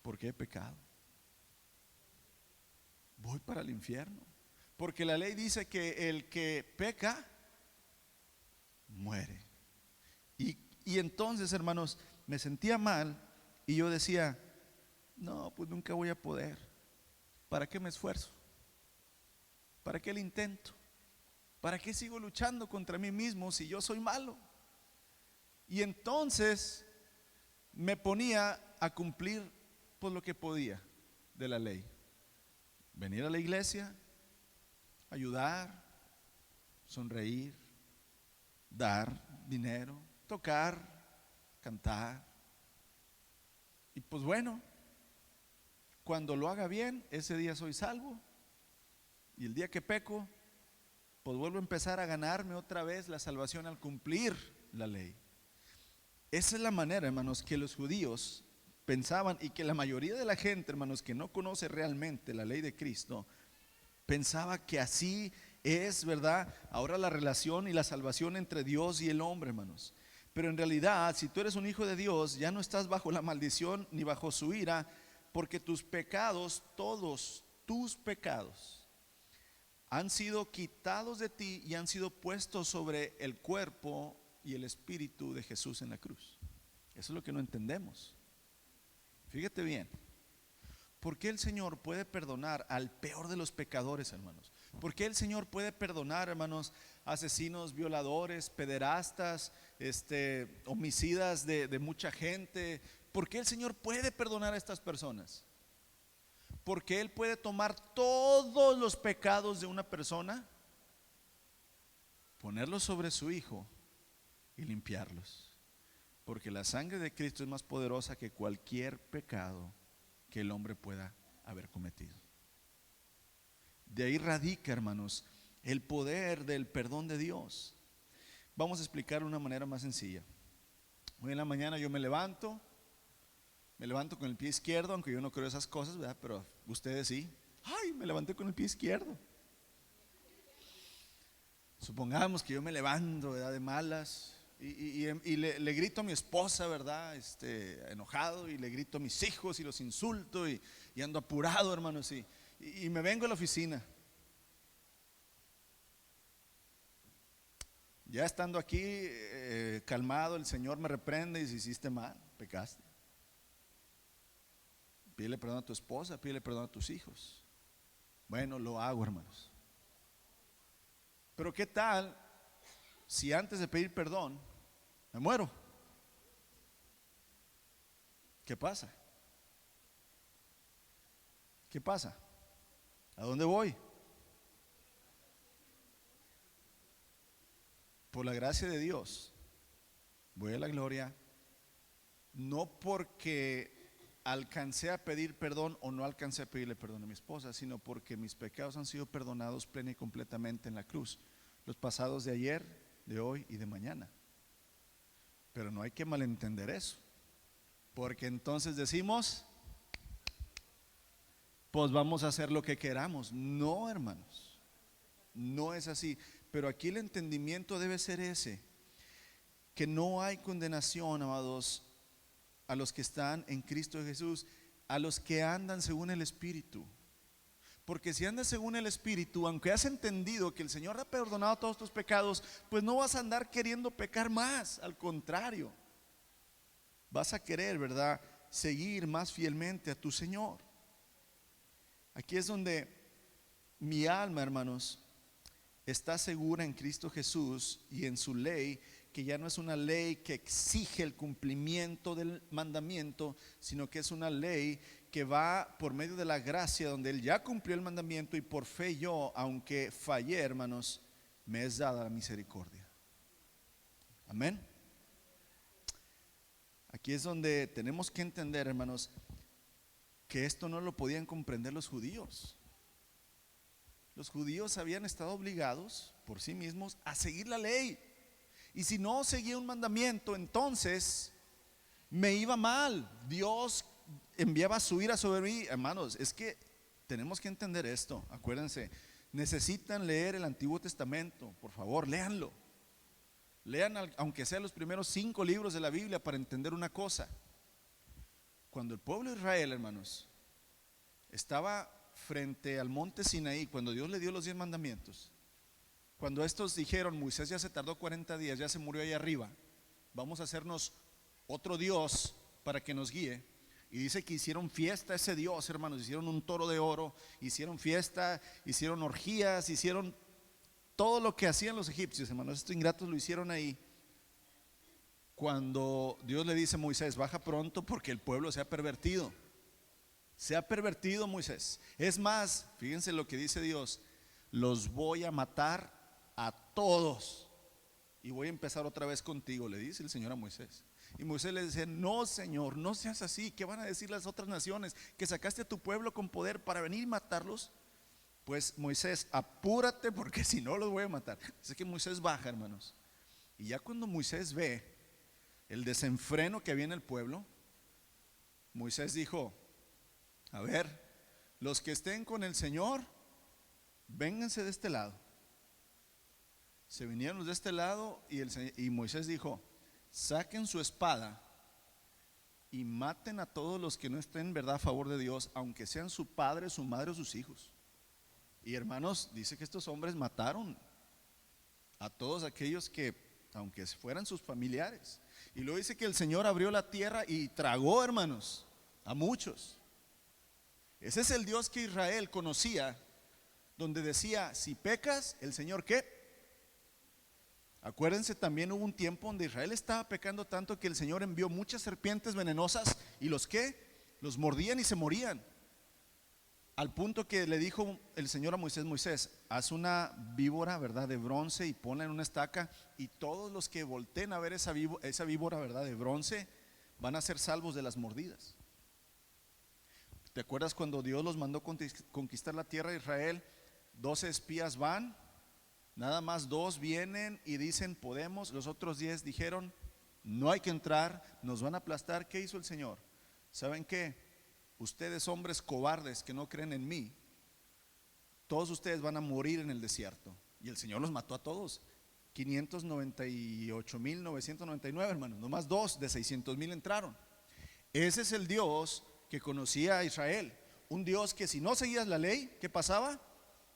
Porque he pecado. Voy para el infierno. Porque la ley dice que el que peca, muere. Y entonces, hermanos, me sentía mal y yo decía, no, pues nunca voy a poder. ¿Para qué me esfuerzo? ¿Para qué le intento? ¿Para qué sigo luchando contra mí mismo si yo soy malo? Y entonces me ponía a cumplir pues lo que podía. de la ley? Venir a la iglesia, ayudar, sonreír, dar dinero, tocar, cantar. Y pues bueno, cuando lo haga bien, ese día soy salvo. Y el día que peco, pues vuelvo a empezar a ganarme otra vez la salvación al cumplir la ley. Esa es la manera, hermanos, que los judíos pensaban, y que la mayoría de la gente, hermanos, que no conoce realmente la ley de Cristo, pensaba que así es, ¿verdad? Ahora la relación y la salvación entre Dios y el hombre, hermanos. Pero en realidad, si tú eres un hijo de Dios, ya no estás bajo la maldición ni bajo su ira, porque tus pecados, todos tus pecados, han sido quitados de ti y han sido puestos sobre el cuerpo y el espíritu de Jesús en la cruz. Eso es lo que no entendemos. Fíjate bien, ¿por qué el Señor puede perdonar al peor de los pecadores, hermanos? ¿Por qué el Señor puede perdonar, hermanos, asesinos, violadores, pederastas, homicidas de mucha gente? ¿Por qué el Señor puede perdonar a estas personas? Porque Él puede tomar todos los pecados de una persona, ponerlos sobre su Hijo y limpiarlos. Porque la sangre de Cristo es más poderosa que cualquier pecado que el hombre pueda haber cometido. De ahí radica, hermanos, el poder del perdón de Dios. Vamos a explicar de una manera más sencilla. Hoy en la mañana yo me levanto con el pie izquierdo, aunque yo no creo esas cosas, ¿verdad? Pero ustedes sí. Ay, me levanté con el pie izquierdo. Supongamos que yo me levanto, ¿verdad?, de malas y le grito a mi esposa, ¿verdad?, enojado, y le grito a mis hijos y los insulto y ando apurado, hermanos, y me vengo a la oficina. Ya estando aquí calmado, el Señor me reprende y dice: hiciste mal, pecaste. Pídele perdón a tu esposa, pídele perdón a tus hijos. Bueno, lo hago, hermanos. Pero ¿qué tal si antes de pedir perdón me muero? ¿Qué pasa? ¿Qué pasa? ¿A dónde voy? Por la gracia de Dios voy a la gloria, no porque alcancé a pedir perdón o no alcancé a pedirle perdón a mi esposa, sino porque mis pecados han sido perdonados plena y completamente en la cruz, los pasados de ayer, de hoy y de mañana. Pero no hay que malentender eso, porque entonces decimos: pues vamos a hacer lo que queramos. No, hermanos, no es así. Pero aquí el entendimiento debe ser ese, que no hay condenación, amados, a los que están en Cristo Jesús, a los que andan según el Espíritu. Porque si andas según el Espíritu, aunque has entendido que el Señor ha perdonado todos tus pecados, pues no vas a andar queriendo pecar más. Al contrario, vas a querer, ¿verdad?, seguir más fielmente a tu Señor. Aquí es donde mi alma, hermanos, está segura en Cristo Jesús y en su ley, que ya no es una ley que exige el cumplimiento del mandamiento, sino que es una ley que va por medio de la gracia, donde Él ya cumplió el mandamiento, y por fe yo, aunque fallé, hermanos, me es dada la misericordia. Amén. Aquí es donde tenemos que entender, hermanos, que esto no lo podían comprender los judíos. Los judíos habían estado obligados por sí mismos a seguir la ley. Y si no seguía un mandamiento, entonces me iba mal. Dios enviaba su ira sobre mí. Hermanos, es que tenemos que entender esto. Acuérdense, necesitan leer el Antiguo Testamento. Por favor, léanlo. Lean aunque sea los primeros 5 libros de la Biblia para entender una cosa. Cuando el pueblo de Israel, hermanos, estaba frente al monte Sinaí, cuando Dios le dio los 10 mandamientos, cuando estos dijeron: Moisés ya se tardó 40 días, ya se murió ahí arriba, vamos a hacernos otro Dios para que nos guíe. Y dice que hicieron fiesta a ese Dios, hermanos. Hicieron un toro de oro, hicieron fiesta, hicieron orgías, hicieron todo lo que hacían los egipcios, hermanos. Estos ingratos lo hicieron ahí. Cuando Dios le dice a Moisés: baja pronto porque el pueblo se ha pervertido. Se ha pervertido Moisés. Es más, fíjense lo que dice Dios: los voy a matar a todos y voy a empezar otra vez contigo, le dice el Señor a Moisés. Y Moisés le dice: no, Señor, no seas así. ¿Qué van a decir las otras naciones? ¿Que sacaste a tu pueblo con poder para venir y matarlos? Pues Moisés, apúrate, porque si no los voy a matar. Así que Moisés baja, hermanos. Y ya cuando Moisés ve el desenfreno que había en el pueblo, Moisés dijo: a ver, los que estén con el Señor, vénganse de este lado. Se vinieron de este lado y Moisés dijo: saquen su espada y maten a todos los que no estén en verdad a favor de Dios, aunque sean su padre, su madre o sus hijos. Y hermanos, dice que estos hombres mataron a todos aquellos que, aunque fueran sus familiares. Y luego dice que el Señor abrió la tierra y tragó, hermanos, a muchos. Ese es el Dios que Israel conocía, donde decía: si pecas, el Señor ¿qué? Acuérdense, también hubo un tiempo donde Israel estaba pecando tanto que el Señor envió muchas serpientes venenosas. ¿Y los qué? Los mordían y se morían. Al punto que le dijo el Señor a Moisés: Moisés, haz una víbora, ¿verdad?, de bronce y ponla en una estaca, y todos los que volteen a ver esa víbora, ¿verdad?, de bronce, van a ser salvos de las mordidas. ¿Te acuerdas cuando Dios los mandó conquistar la tierra de Israel? 12 espías van, nada más 2 vienen y dicen podemos. Los otros 10 dijeron no hay que entrar, nos van a aplastar. ¿Qué hizo el Señor? ¿Saben qué? Ustedes, hombres cobardes que no creen en mí, todos ustedes van a morir en el desierto. Y el Señor los mató a todos. 598,999, hermanos. Nomás 2 de 600,000 entraron. Ese es el Dios que conocía a Israel. Un Dios que si no seguías la ley, ¿qué pasaba?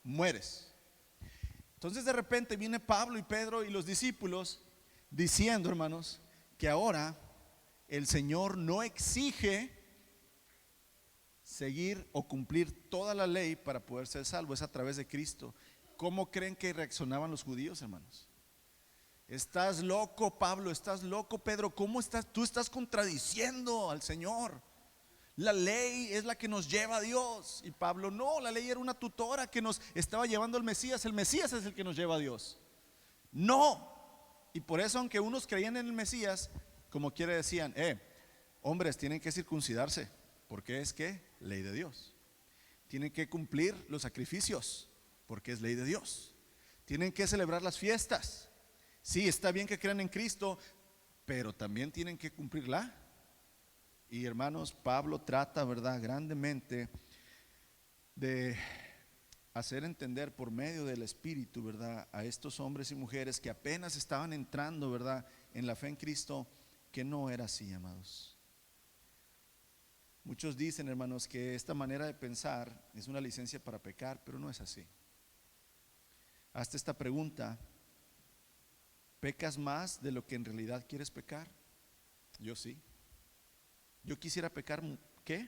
Mueres. Entonces de repente viene Pablo y Pedro y los discípulos diciendo, hermanos, que ahora el Señor no exige seguir o cumplir toda la ley para poder ser salvo, es a través de Cristo. ¿Cómo creen que reaccionaban los judíos, hermanos? Estás loco, Pablo, estás loco, Pedro, ¿cómo estás? Tú estás contradiciendo al Señor. La ley es la que nos lleva a Dios. Y Pablo: no, la ley era una tutora que nos estaba llevando al Mesías. El Mesías es el que nos lleva a Dios. No. Y por eso, aunque unos creían en el Mesías, como quiera decían: hombres, tienen que circuncidarse, porque es que ley de Dios. Tienen que cumplir los sacrificios, porque es ley de Dios. Tienen que celebrar las fiestas. Sí, está bien que crean en Cristo, pero también tienen que cumplirla. Y hermanos, Pablo trata, ¿verdad?, grandemente de hacer entender por medio del Espíritu, ¿verdad?, a estos hombres y mujeres que apenas estaban entrando, ¿verdad?, en la fe en Cristo, que no era así, amados. Muchos dicen, hermanos, que esta manera de pensar es una licencia para pecar, pero no es así. Hazte esta pregunta: ¿pecas más de lo que en realidad quieres pecar? Yo sí. Yo quisiera pecar, ¿qué?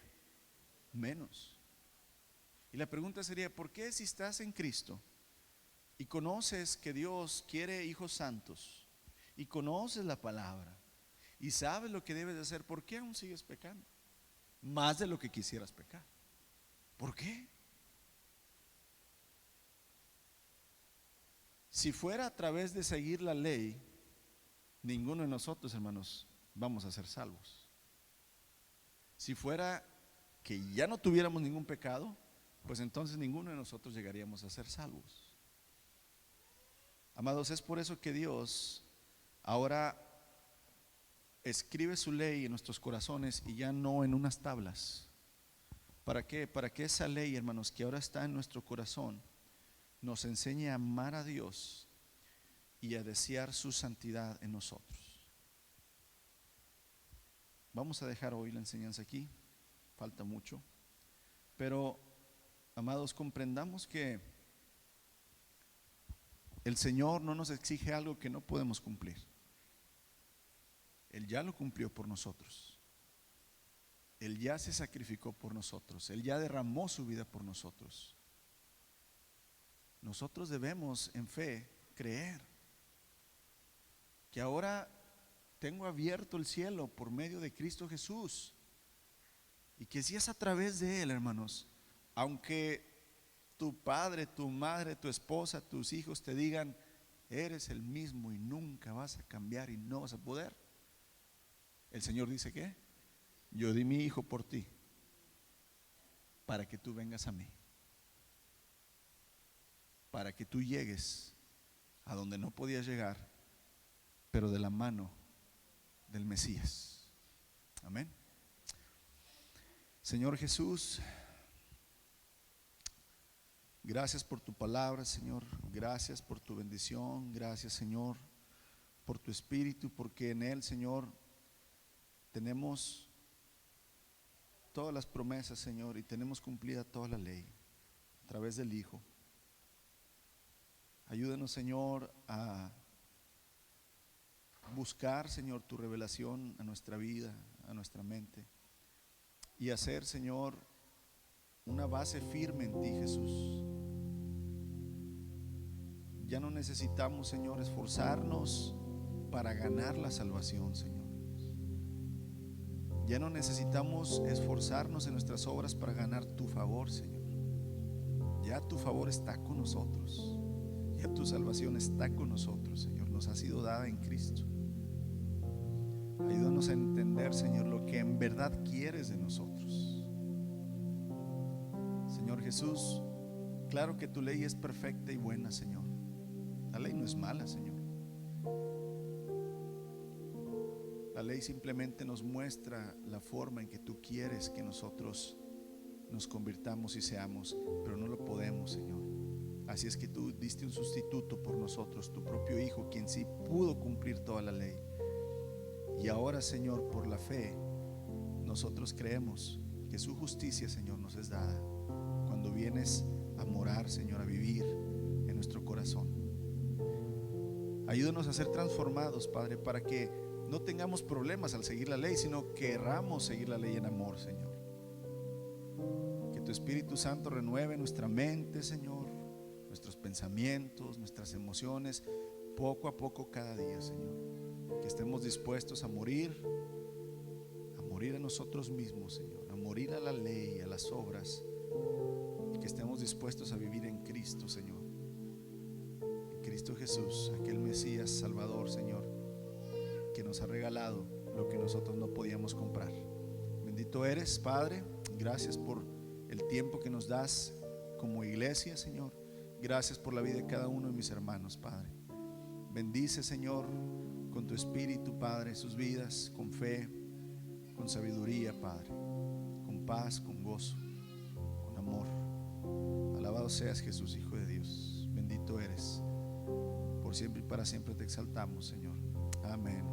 Menos. Y la pregunta sería: ¿por qué, si estás en Cristo y conoces que Dios quiere hijos santos y conoces la palabra y sabes lo que debes de hacer, por qué aún sigues pecando más de lo que quisieras pecar? ¿Por qué? Si fuera a través de seguir la ley, ninguno de nosotros, hermanos, vamos a ser salvos. Si fuera que ya no tuviéramos ningún pecado, pues entonces ninguno de nosotros llegaríamos a ser salvos. Amados, es por eso que Dios ahora escribe su ley en nuestros corazones y ya no en unas tablas. ¿Para qué? Para que esa ley, hermanos, que ahora está en nuestro corazón, nos enseñe a amar a Dios y a desear su santidad en nosotros. Vamos a dejar hoy la enseñanza aquí, falta mucho, pero amados, comprendamos que el Señor no nos exige algo que no podemos cumplir. Él ya lo cumplió por nosotros. Él ya se sacrificó por nosotros. Él ya derramó su vida por nosotros. Nosotros debemos en fe creer que ahora tengo abierto el cielo por medio de Cristo Jesús. Y que si es a través de Él, hermanos, aunque tu padre, tu madre, tu esposa, tus hijos te digan, eres el mismo y nunca vas a cambiar y no vas a poder, el Señor dice que yo di mi hijo por ti, para que tú vengas a mí, para que tú llegues a donde no podías llegar, pero de la mano del Mesías. Amén. Señor Jesús, gracias por tu palabra, Señor. Gracias por tu bendición. Gracias, Señor, por tu espíritu, porque en Él, Señor, tenemos todas las promesas, Señor, y tenemos cumplida toda la ley a través del Hijo. Ayúdanos, Señor, a buscar, Señor, tu revelación a nuestra vida, a nuestra mente, y hacer, Señor, una base firme en ti, Jesús. Ya no necesitamos, Señor, esforzarnos para ganar la salvación, Señor. Ya no necesitamos esforzarnos en nuestras obras para ganar tu favor, Señor. Ya tu favor está con nosotros. Ya tu salvación está con nosotros, Señor. Nos ha sido dada en Cristo. Ayúdanos a entender, Señor, lo que en verdad quieres de nosotros. Señor Jesús, claro que tu ley es perfecta y buena, Señor. La ley no es mala, Señor. La ley simplemente nos muestra la forma en que tú quieres que nosotros nos convirtamos y seamos, pero no lo podemos, Señor. Así es que tú diste un sustituto por nosotros, tu propio Hijo, quien sí pudo cumplir toda la ley. Y ahora, Señor, por la fe, nosotros creemos que su justicia, Señor, nos es dada cuando vienes a morar, Señor, a vivir en nuestro corazón. Ayúdanos a ser transformados, Padre, para que no tengamos problemas al seguir la ley, sino querramos seguir la ley en amor, Señor. Que tu Espíritu Santo renueve nuestra mente, Señor, nuestros pensamientos, nuestras emociones, poco a poco cada día, Señor. Que estemos dispuestos a morir a nosotros mismos, Señor, a morir a la ley, a las obras, y que estemos dispuestos a vivir en Cristo, Señor. En Cristo Jesús, aquel Mesías Salvador, Señor, que nos ha regalado lo que nosotros no podíamos comprar. Bendito eres, Padre. Gracias por el tiempo que nos das como iglesia, Señor. Gracias por la vida de cada uno de mis hermanos, Padre. Bendice, Señor, con tu espíritu, Padre, sus vidas, con fe, con sabiduría, Padre, con paz, con gozo, con amor. Alabado seas, Jesús, Hijo de Dios. Bendito eres. Por siempre y para siempre te exaltamos, Señor. Amén.